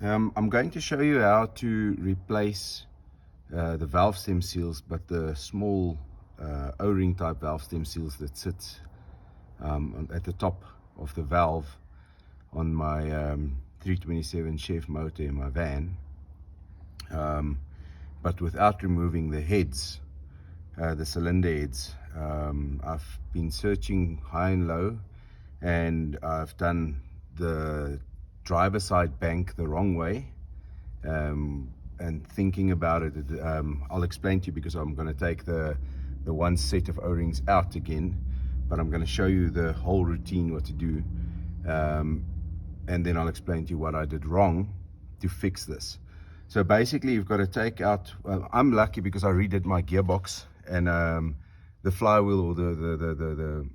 I'm going to show you how to replace the valve stem seals, but the small O-ring type valve stem seals that sit at the top of the valve on my 327 Chev motor in my van, but without removing the heads, the cylinder heads. I've been searching high and low, and I've done the driver side bank the wrong way, and thinking about it, I'll explain to you, because I'm going to take the one set of O-rings out again, but I'm going to show you the whole routine, what to do, and then I'll explain to you what I did wrong to fix this. So basically, you've got to take out, I'm lucky because I redid my gearbox, and the flywheel, or the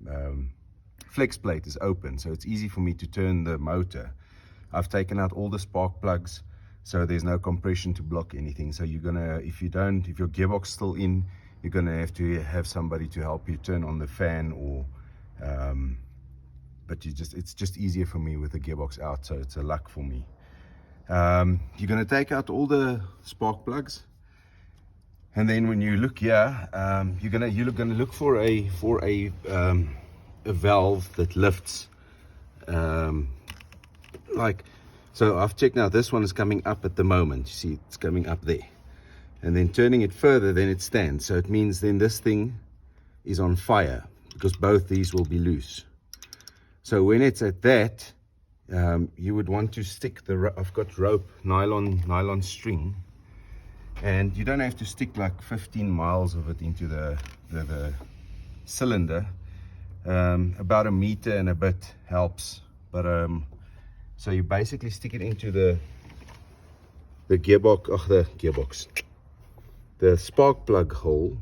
flex plate, is open, so it's easy for me to turn the motor. I've taken out all the spark plugs, so there's no compression to block anything. So you're gonna, if your gearbox still in, you're gonna have to have somebody to help you turn on the fan, or but it's just easier for me with the gearbox out, so it's a luck for me. You're gonna take out all the spark plugs, and then when you look here, you're gonna look for a valve that lifts, like so. I've checked now, this one is coming up at the moment. You see it's coming up there, and then turning it further, then it stands. So it means then this thing is on fire, because both these will be loose. So when it's at that, you would want to stick the I've got rope, nylon string, and you don't have to stick like 15 miles of it into the cylinder. About 1 meter and a bit helps, but so you basically stick it into the gearbox, the spark plug hole,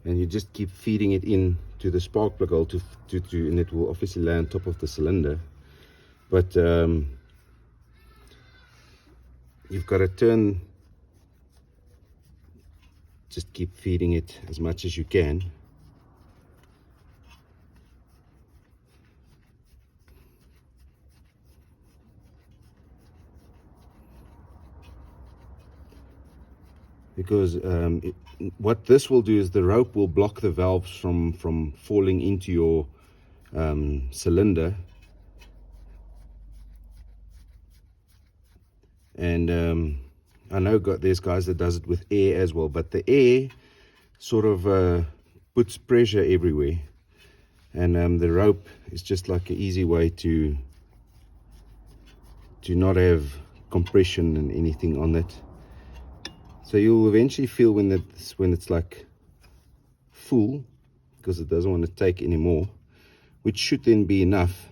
and you just keep feeding it in to the spark plug hole and it will obviously lay on top of the cylinder. But you've got to just keep feeding it as much as you can. Because what this will do is the rope will block the valves from falling into your cylinder, and I know there's guys that does it with air as well, but the air sort of puts pressure everywhere, and the rope is just like an easy way to not have compression and anything on it. So you'll eventually feel when it's like full, because it doesn't want to take anymore, which should then be enough.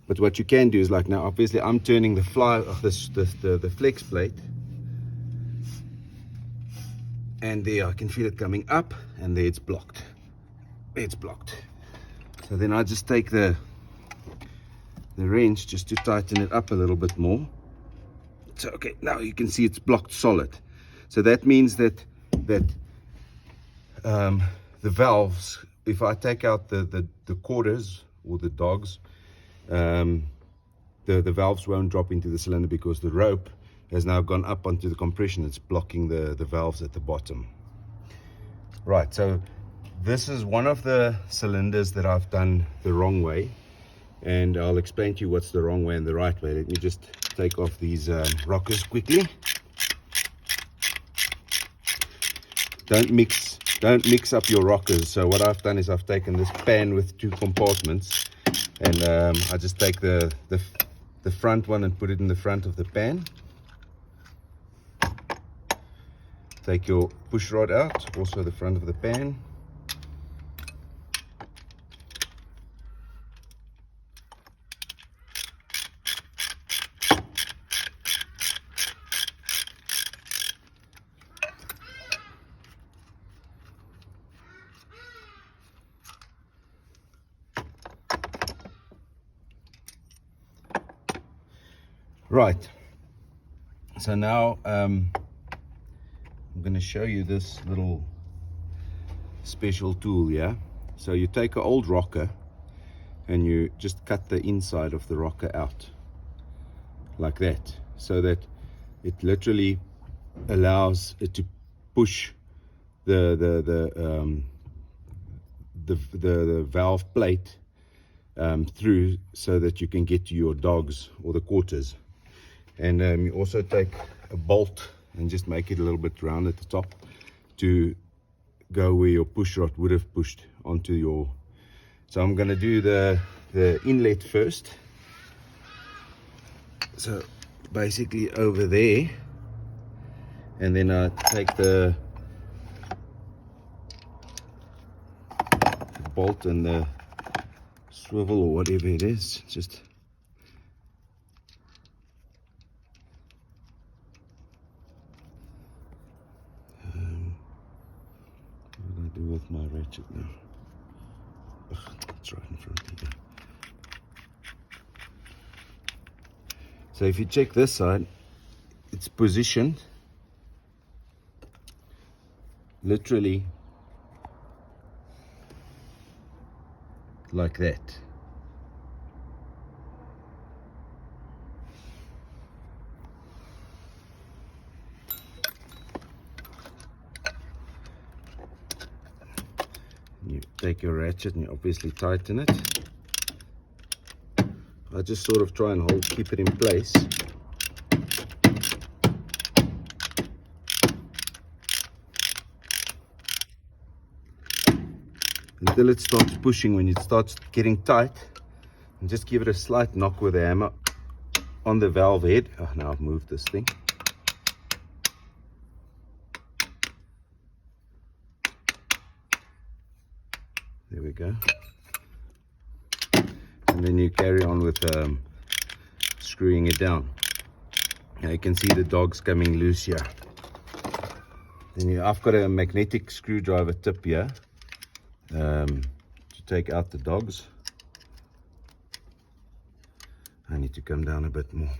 But what you can do is, like now, obviously I'm turning the the flex plate, and there I can feel it coming up, and there it's blocked. It's blocked. So then I just take the wrench just to tighten it up a little bit more. So okay, now you can see it's blocked solid. So that means that the valves, if I take out the quarters or the dogs, the valves won't drop into the cylinder, because the rope has now gone up onto the compression. It's blocking the valves at the bottom. Right, so this is one of the cylinders that I've done the wrong way, and I'll explain to you what's the wrong way and the right way. Let me just take off these rockers quickly. Don't mix up your rockers. So what I've done is I've taken this pan with 2 compartments, and I just take the front one and put it in the front of the pan. Take your push rod out, also the front of the pan. Right, so now I'm going to show you this little special tool, yeah? So you take an old rocker and you just cut the inside of the rocker out like that, so that it literally allows it to push the valve plate through so that you can get to your dogs or the quarters. And you also take a bolt and just make it a little bit round at the top to go where your push rod would have pushed onto your. So I'm going to do the inlet first. So basically over there, and then I take the bolt and the swivel or whatever it is, just what do I do with my ratchet now? Ugh, it's right in front of you. So if you check this side, it's positioned literally like that. You take your ratchet and you obviously tighten it. I just sort of try and keep it in place. Until it starts pushing. When it starts getting tight, and just give it a slight knock with the hammer on the valve head. Oh, now I've moved this thing. There we go. And then you carry on with screwing it down. Now you can see the dogs coming loose here. Then I've got a magnetic screwdriver tip here to take out the dogs. I need to come down a bit more.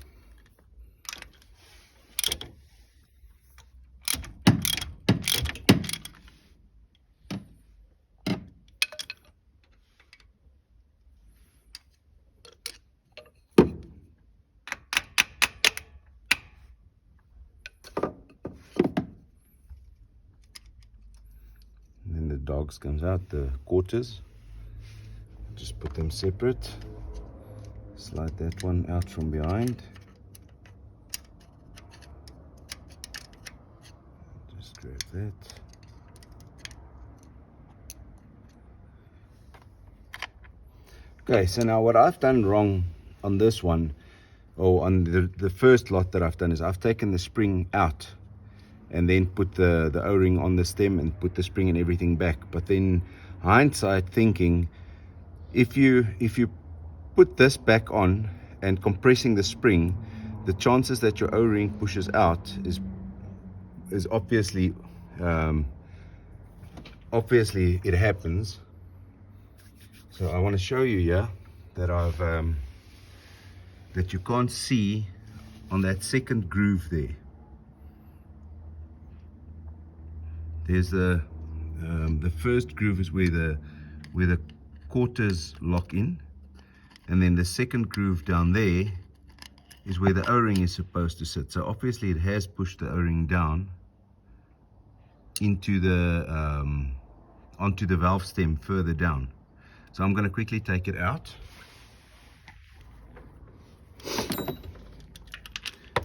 Dogs comes out, the quarters, just put them separate, slide that one out from behind, just grab that, okay. So now what I've done wrong on this one, or on the first lot that I've done, is I've taken the spring out and then put the O-ring on the stem and put the spring and everything back. But then hindsight thinking, if you put this back on and compressing the spring, the chances that your O-ring pushes out is obviously it happens. So I want to show you here that I've that you can't see on that second groove there. There's the first groove is where the quarters lock in, and then the second groove down there is where the O-ring is supposed to sit. So obviously it has pushed the O-ring down into the onto the valve stem further down. So I'm going to quickly take it out,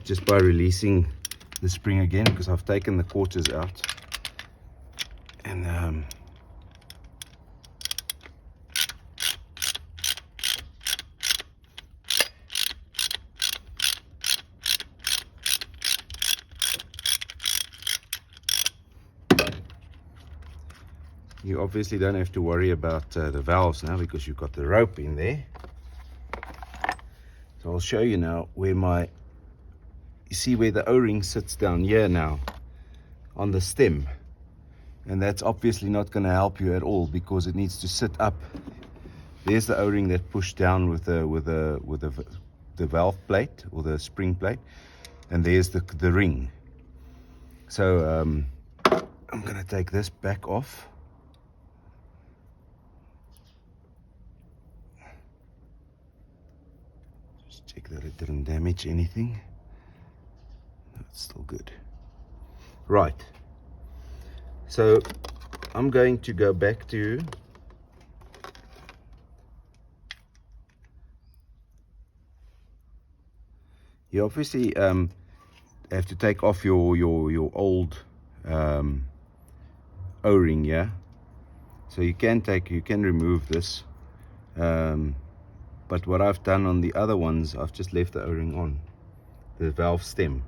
just by releasing the spring again, because I've taken the quarters out. And you obviously don't have to worry about the valves now, because you've got the rope in there. So I'll show you now where you see where the O-ring sits down here now on the stem. And that's obviously not going to help you at all, because it needs to sit up. There's the O-ring that pushed down with the valve plate or the spring plate, and there's the ring. So I'm going to take this back off. Just check that it didn't damage anything. still good. Right, so I'm going to go back to you obviously have to take off your old O-ring, yeah. So you can remove this, but what I've done on the other ones, I've just left the O-ring on the valve stem.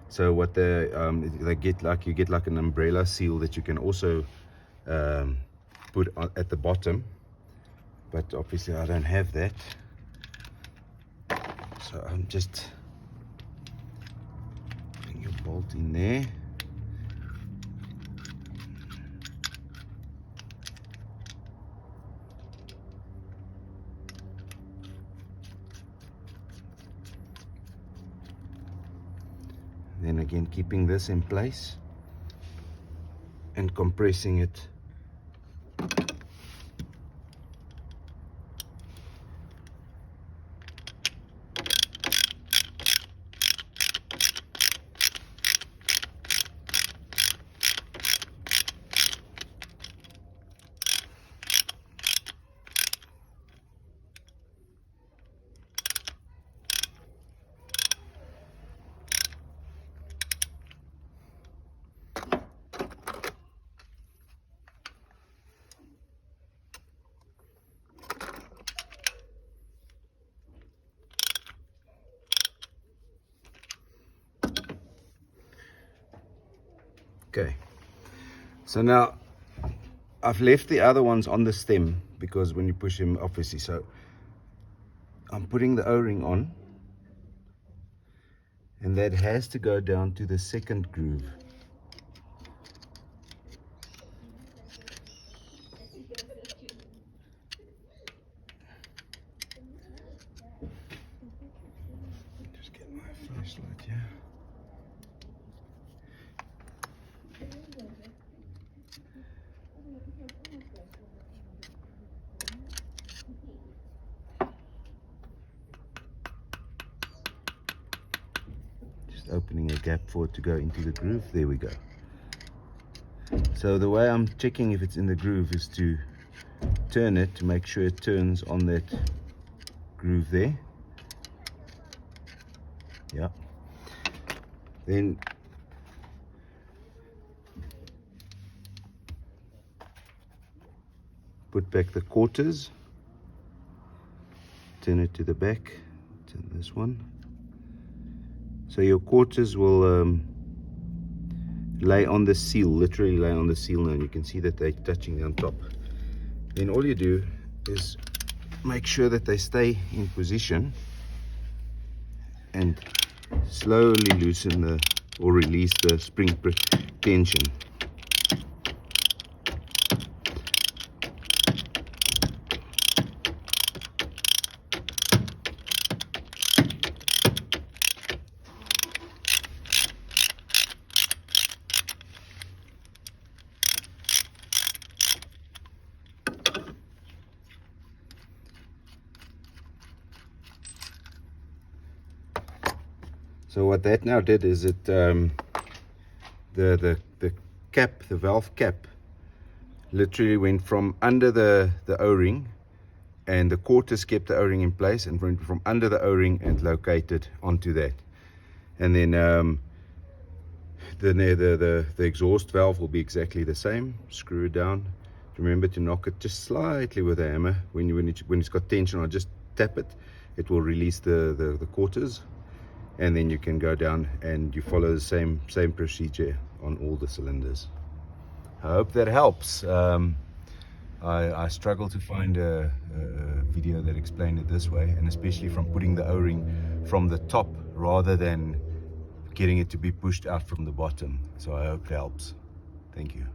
So what they get like, you get like an umbrella seal that you can also put at the bottom, but obviously I don't have that, so I'm just putting your bolt in there. Then again, keeping this in place and compressing it. Okay, so now I've left the other ones on the stem because when you push them, obviously, so I'm putting the O-ring on, and that has to go down to the second groove. Just get my flashlight here. Opening a gap for it to go into the groove. There we go. So the way I'm checking if it's in the groove is to turn it to make sure it turns on that groove there. Yeah. Then put back the quarters, turn it to the back, turn this one. So your quarters will lay on the seal, literally lay on the seal now, and you can see that they're touching on top. Then all you do is make sure that they stay in position and slowly loosen or release the spring tension. So what that now did is it the cap, the valve cap, literally went from under the O-ring, and the quarters kept the O-ring in place, and went from under the O-ring and located onto that. And then the exhaust valve will be exactly the same. Screw it down. Remember to knock it just slightly with a hammer. When it's got tension, or just tap it, it will release the quarters. And then you can go down and you follow the same procedure on all the cylinders. I hope that helps. I struggle to find a video that explained it this way, and especially from putting the O-ring from the top rather than getting it to be pushed out from the bottom. So I hope it helps. Thank you.